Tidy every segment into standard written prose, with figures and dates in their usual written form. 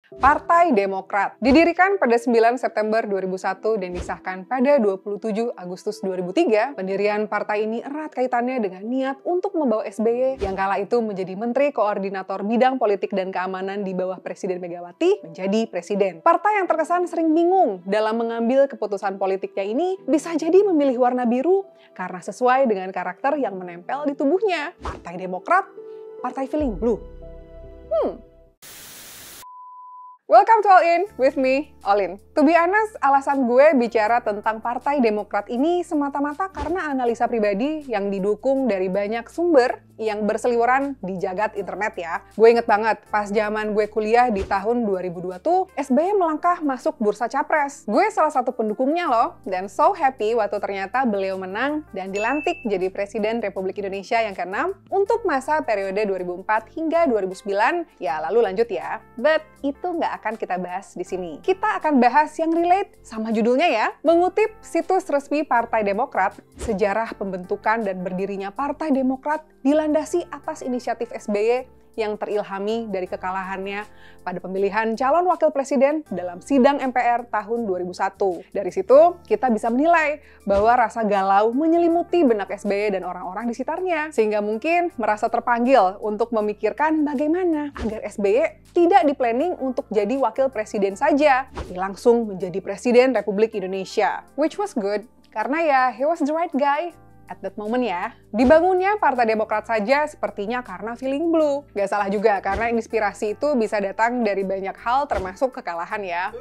Partai Demokrat didirikan pada 9 September 2001 dan disahkan pada 27 Agustus 2003. Pendirian partai ini erat kaitannya dengan niat untuk membawa SBY yang kala itu menjadi Menteri Koordinator Bidang Politik dan Keamanan di bawah Presiden Megawati menjadi presiden. Partai yang terkesan sering bingung dalam mengambil keputusan politiknya ini bisa jadi memilih warna biru karena sesuai dengan karakter yang menempel di tubuhnya. Partai Demokrat, Partai Feeling Blue. Welcome to All In with me, Olin. To be honest, alasan gue bicara tentang Partai Demokrat ini semata-mata karena analisa pribadi yang didukung dari banyak sumber yang berseliweran di jagat internet ya. Gue inget banget, pas zaman gue kuliah di tahun 2002 tuh, SBY melangkah masuk bursa capres. Gue salah satu pendukungnya loh, dan so happy waktu ternyata beliau menang dan dilantik jadi Presiden Republik Indonesia yang ke-6 untuk masa periode 2004 hingga 2009. Ya lalu lanjut ya, but itu nggak akan kita bahas di sini. Kita akan bahas yang relate sama judulnya ya. Mengutip situs resmi Partai Demokrat, sejarah pembentukan dan berdirinya Partai Demokrat dilandasi atas inisiatif SBY yang terilhami dari kekalahannya pada pemilihan calon wakil presiden dalam sidang MPR tahun 2001. Dari situ, kita bisa menilai bahwa rasa galau menyelimuti benak SBY dan orang-orang di sekitarnya, sehingga mungkin merasa terpanggil untuk memikirkan bagaimana agar SBY tidak di-planning untuk jadi wakil presiden saja, tapi langsung menjadi Presiden Republik Indonesia. Which was good, karena ya, he was the right guy at that moment ya. Dibangunnya Partai Demokrat saja sepertinya karena feeling blue. Gak salah juga, karena inspirasi itu bisa datang dari banyak hal termasuk kekalahan ya.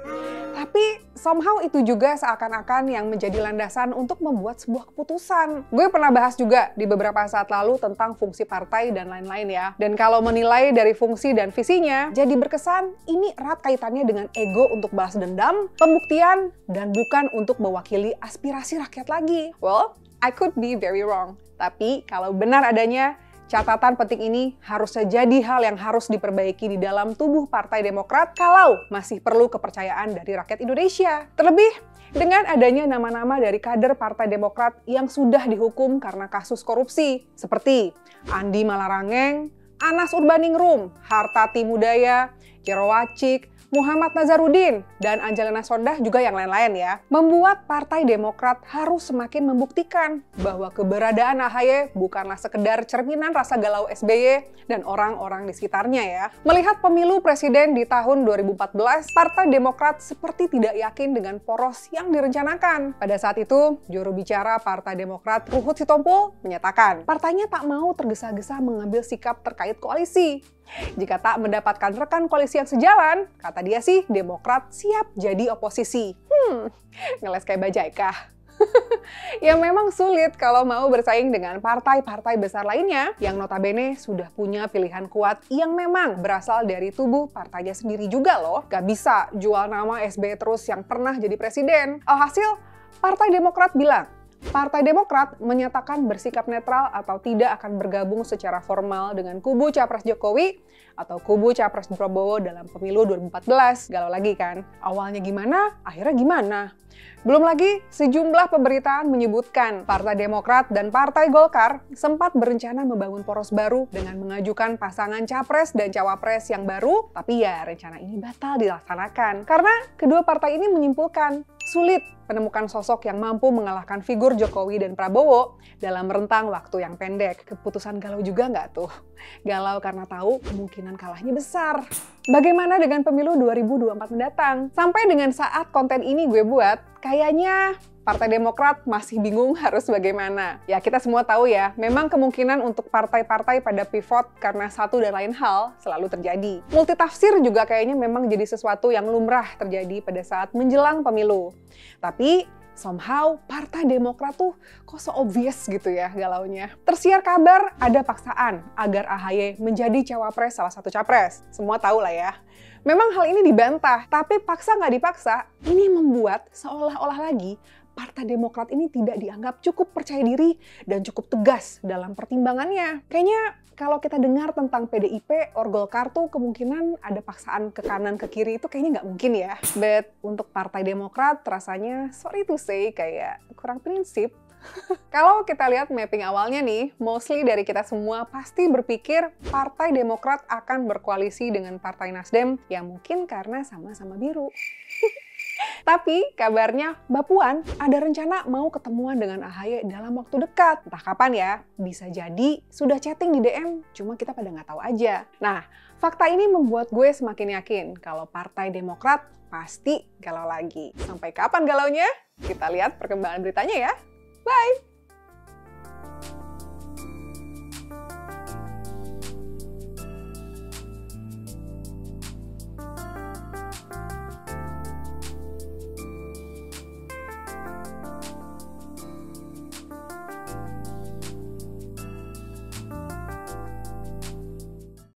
Tapi somehow itu juga seakan-akan yang menjadi landasan untuk membuat sebuah keputusan. Gue pernah bahas juga di beberapa saat lalu tentang fungsi partai dan lain-lain ya. Dan kalau menilai dari fungsi dan visinya, jadi berkesan ini erat kaitannya dengan ego untuk balas dendam, pembuktian, dan bukan untuk mewakili aspirasi rakyat lagi. Well, I could be very wrong, tapi kalau benar adanya, catatan penting ini harus jadi hal yang harus diperbaiki di dalam tubuh Partai Demokrat kalau masih perlu kepercayaan dari rakyat Indonesia. Terlebih, dengan adanya nama-nama dari kader Partai Demokrat yang sudah dihukum karena kasus korupsi, seperti Andi Malarangeng, Anas Urbaningrum, Hartati Mudaya, Jero Wacik, Muhammad Nazarudin, dan Angelina Sondakh juga yang lain-lain ya, membuat Partai Demokrat harus semakin membuktikan bahwa keberadaan AHY bukanlah sekedar cerminan rasa galau SBY dan orang-orang di sekitarnya ya. Melihat pemilu presiden di tahun 2014, Partai Demokrat seperti tidak yakin dengan poros yang direncanakan. Pada saat itu, juru bicara Partai Demokrat Ruhut Sitompul menyatakan, partainya tak mau tergesa-gesa mengambil sikap terkait koalisi. Jika tak mendapatkan rekan koalisi yang sejalan, kata dia sih, Demokrat siap jadi oposisi. Ngeles kayak bajai kah? Ya memang sulit kalau mau bersaing dengan partai-partai besar lainnya yang notabene sudah punya pilihan kuat yang memang berasal dari tubuh partainya sendiri juga loh. Gak bisa jual nama SBY terus yang pernah jadi presiden. Alhasil, Partai Demokrat bilang, Partai Demokrat menyatakan bersikap netral atau tidak akan bergabung secara formal dengan kubu Capres Jokowi atau kubu Capres Prabowo dalam pemilu 2014. Galau lagi kan? Awalnya gimana, akhirnya gimana? Belum lagi, sejumlah pemberitaan menyebutkan Partai Demokrat dan Partai Golkar sempat berencana membangun poros baru dengan mengajukan pasangan Capres dan Cawapres yang baru, tapi ya rencana ini batal dilaksanakan. Karena kedua partai ini menyimpulkan sulit menemukan sosok yang mampu mengalahkan figur Jokowi dan Prabowo dalam rentang waktu yang pendek. Keputusan galau juga nggak tuh? Galau karena tahu kemungkinan kalahnya besar. Bagaimana dengan pemilu 2024 mendatang? Sampai dengan saat konten ini gue buat, kayaknya Partai Demokrat masih bingung harus bagaimana. Ya kita semua tahu ya, memang kemungkinan untuk partai-partai pada pivot karena satu dan lain hal selalu terjadi. Multitafsir juga kayaknya memang jadi sesuatu yang lumrah terjadi pada saat menjelang pemilu. Tapi somehow Partai Demokrat tuh kok so obvious gitu ya galaunya. Tersiar kabar ada paksaan agar AHY menjadi cawapres salah satu capres. Semua tahu lah ya. Memang hal ini dibantah, tapi paksa nggak dipaksa, ini membuat seolah-olah lagi Partai Demokrat ini tidak dianggap cukup percaya diri dan cukup tegas dalam pertimbangannya. Kayaknya kalau kita dengar tentang PDIP or Golkar tuh kemungkinan ada paksaan ke kanan ke kiri itu kayaknya nggak mungkin ya. But untuk Partai Demokrat rasanya sorry to say kayak kurang prinsip. Kalau kita lihat mapping awalnya nih, mostly dari kita semua pasti berpikir Partai Demokrat akan berkoalisi dengan Partai Nasdem, yang mungkin karena sama-sama biru. Tapi kabarnya Mbak Puan ada rencana mau ketemuan dengan AHY dalam waktu dekat. Entah kapan ya, bisa jadi sudah chatting di DM, cuma kita pada nggak tahu aja. Nah, fakta ini membuat gue semakin yakin kalau Partai Demokrat pasti galau lagi. Sampai kapan galaunya? Kita lihat perkembangan beritanya ya. Bye!